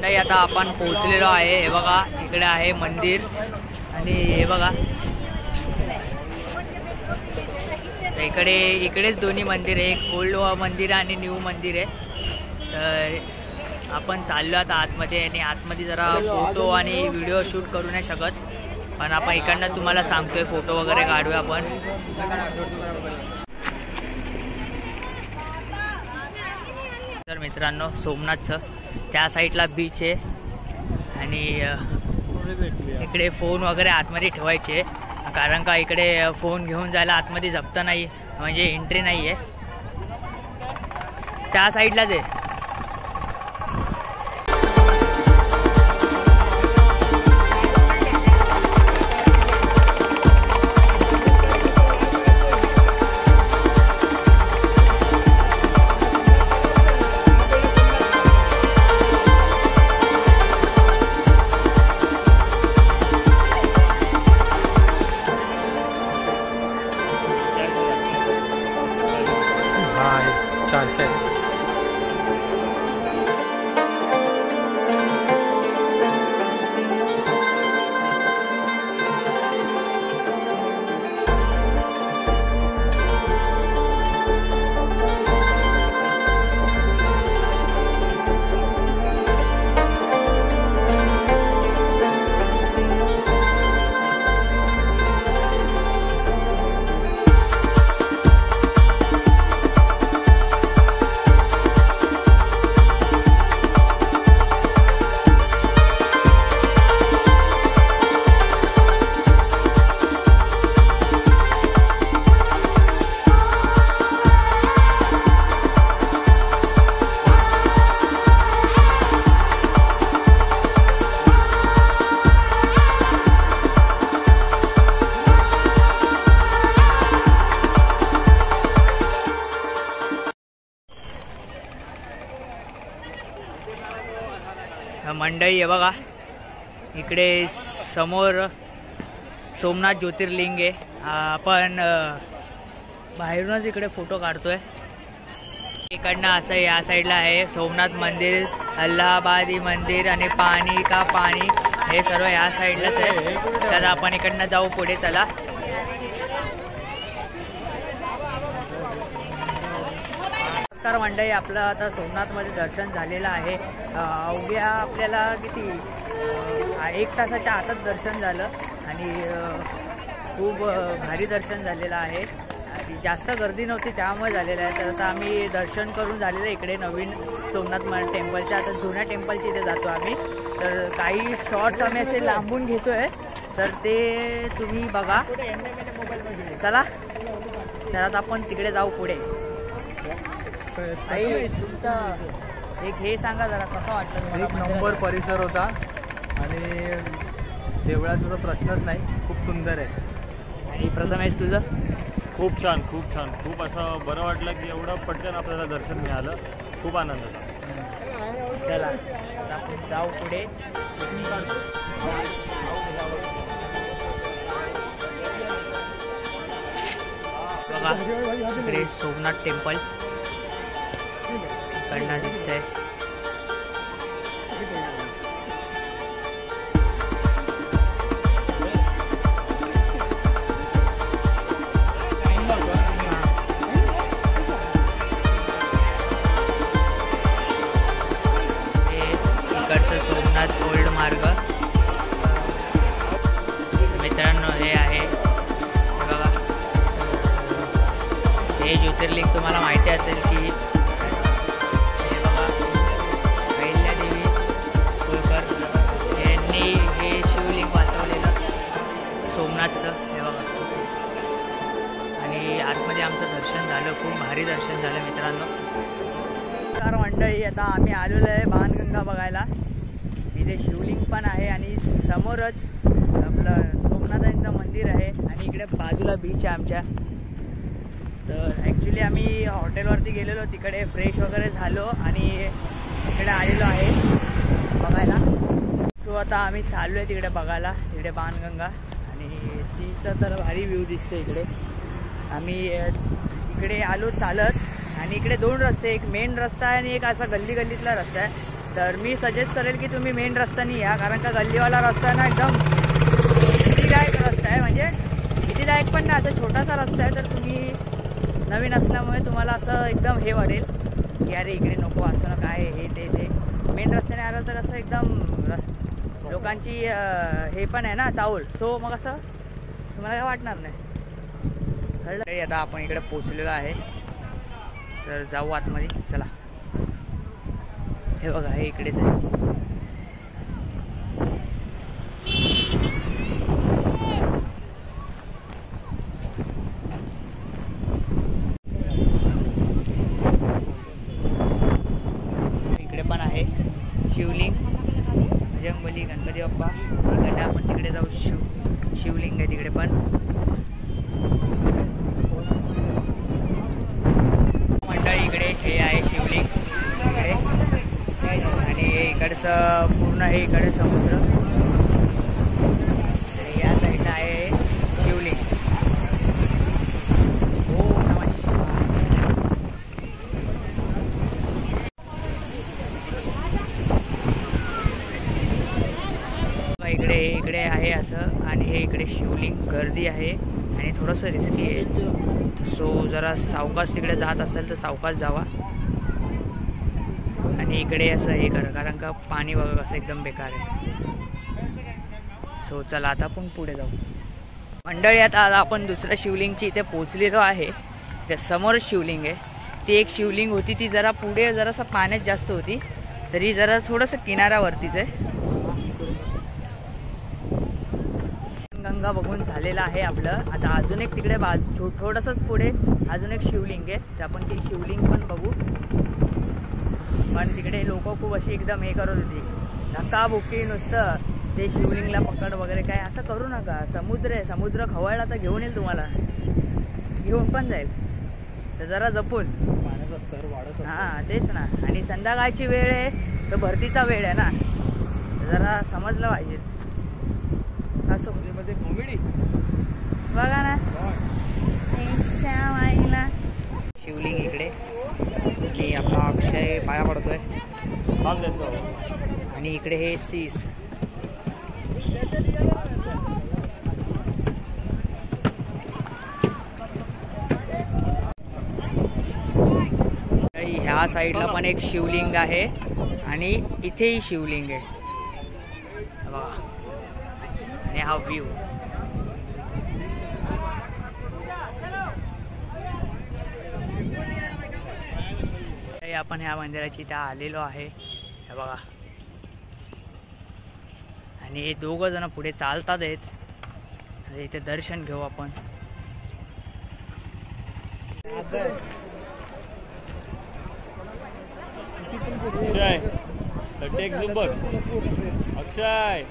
मंडळी आता आपण पोहोचलेलो आहे। हे बघा इकडे आहे मंदिर आणि हे बघा इकडेच दोन्ही मंदिर आहे, एक ओल्ड मंदिर आणि न्यू मंदिर आहे। तर आपण चाललो आता आतमध्ये आणि आतमध्ये जरा फोटो आणि व्हिडिओ शूट करू नाही शकत, पण आपण इकडनं तुम्हाला सांगतोय फोटो वगैरे काढूया आपण। तर मित्रांनो सोमनाथचं त्या साईडला बीच आहे आणि इकडे फोन वगैरे आतमध्ये ठेवायचे, कारण का इकडे फोन घेऊन जायला आतमध्ये जप्त नाही, म्हणजे एंट्री नाही आहे। त्या साईडलाच आहे। मंडई आहे बघा इकडे समोर सोमनाथ ज्योतिर्लिंग आहे। आपण बाहेरूनच इकडे फोटो काढतोय। इकडनं असं या साईडला आहे सोमनाथ मंदिर, अल्लाहाबादी मंदिर आणि पाणी का पाणी हे सर्व या साईडलाच आहे। तर आपण इकडनं जाऊ पुढे, चला। नमस्कार मंडळी, आपलं आता सोमनाथमध्ये दर्शन झालेलं आहे। अवघ्या आपल्याला किती 1 तासाच्या आतच दर्शन झालं आणि खूप भारी दर्शन झालेलं आहे आणि जास्त गर्दी नव्हती त्यामुळे झालेलं आहे। तर आता आम्ही दर्शन करून झालेलं इकडे नवीन सोमनाथ टेम्पलच्या, आता जुन्या टेम्पलच्या इथे जातो आम्ही। तर काही शॉर्ट्स आम्ही असे लांबून घेतोय, तर ते तुम्ही बघा, चला। तर आता आपण तिकडे जाऊ पुढे। तुमचा एक हे सांगा जरा, कसं वाटलं? एक नंबर परिसर होता आणि देवळाचा तर प्रश्नच नाही, खूप सुंदर आहे। आणि प्रथमेश तुझं? खूप छान, खूप छान, खूप असं बरं वाटलं की एवढं पटकन आपल्याला दर्शन मिळालं, खूप आनंद झाला। चला आपण जाऊ पुढे। बघा इकडे सोमनाथ टेम्पल इकडनं दिसतंय। इकडचं सोमनाथ ओल्ड मार्ग मित्रांनो हे आहे बघा। हे ज्योतिर्लिंग तुम्हाला माहिती असेल की हे शिवलिंग वाचवलेलं सोमनाथचं हे बघा। आणि आतमध्ये आमचं दर्शन झालं, खूप भारी दर्शन झालं मित्रांनो। तर मंडळी आता आम्ही आलेलो आहे बाणगंगा बघायला। इथे शिवलिंग पण आहे आणि समोरच आपलं सोमनाथांचं मंदिर आहे आणि इकडे बाजूला बीच आहे आमच्या। तर ॲक्च्युली आम्ही हॉटेलवरती गेलेलो, तिकडे फ्रेश वगैरे झालो आणि इकडे आलेलो आहे बघायला। सो आता आम्ही चाललो आहे तिकडे बघायला, इकडे बाणगंगा आणि सीचा तर भारी व्ह्यू दिसतो इकडे। आम्ही इकडे आलो चालत आणि इकडे 2 रस्ते, एक मेन रस्ता आहे आणि एक असा गल्ली गल्लीतला रस्ता आहे। तर मी सजेस्ट करेल की तुम्ही मेन रस्त्याने या, कारण का गल्लीवाला रस्ता ना एकदम भीतीदायक रस्ता आहे. म्हणजे भीतीदायक पण नाही, असं छोटासा रस्ता आहे. तर तुम्ही नवीन असल्यामुळे तुम्हाला असं एकदम हे वाटेल की अरे इकडे नको असं ना काय हे ते मेन रस्त्याने आलं तर कसं एकदम लोकांची हे पण आहे ना चावल. सो मग असं तुम्हाला काय वाटणार नाही. कळलं. आता आपण इकडे पोचलेलो आहे, तर जाऊ आतमध्ये. चला. हे बघा हे इकडेच आहे. इकडे पण आहे शिवलिंग, बजरंगबली, गणपती बाप्पा. इकडे आपण तिकडे जाऊ. शिवलिंग आहे तिकडे पण. मंडळी इकडे हे आहे शिवलिंग इकडे, आणि इकडचं पूर्ण हे इकडे समुद्र. या साईडला आहे शिवलिंग. हो नमस्कार. इकडे आहे असं, आणि हे इकडे शिवलिंग. गर्दी आहे आणि थोडंसं रिस्की आहे. सो जरा सावकाश तिकडे जात असेल तर सावकाश जावा, आणि इकडे असं हे करा, कारण का पाणी बघा कसं एकदम बेकार आहे. सो चला आता आपण पुढे जाऊ. मंडळी आता आपण दुसऱ्या शिवलिंगची इथे पोचलेलो आहे. त्या समोर शिवलिंग आहे. ती एक शिवलिंग होती, ती जरा पुढे जरासं पाण्यात जास्त होती, तरी जरा थोडंसं किनाऱ्यावरतीच आहे. गंगा बघून झालेलं आहे आपलं. आता अजून एक तिकडे थोडंसंच पुढे अजून एक शिवलिंग आहे, तर आपण ती शिवलिंग पण बघू. पण तिकडे लोक खूप अशी एकदम हे करत होती, धक्काबुक्की, नुसतं ते शिवलिंगला पकड वगैरे काय असं करू नका. समुद्र आहे, समुद्र खवळला तर घेऊन येईल तुम्हाला, घेऊन पण जाईल. तर जरा जपून. पाण्याचा स्तर वाढत. हां तेच ना. आणि संध्याकाळची वेळ आहे तर भरतीचा वेळ आहे ना, जरा समजलं पाहिजे. असं मध्ये कॉमेडी बघा ना. शिवलिंग इकडे, आणि आपला अक्षय पाया पडतोय, आणि इकडे हे सीस. ह्या साईडला पण एक शिवलिंग आहे, आणि इथेही शिवलिंग आहे बघा. आणि हा व्ह्यू. आपण ह्या मंदिराची इथे आलेलो आहे, हे बघा. आणि हे दोघं जण पुढे चालतात आहेत. इथे दर्शन घेऊ आपण. अक्षय टेक झुंबर. अक्षय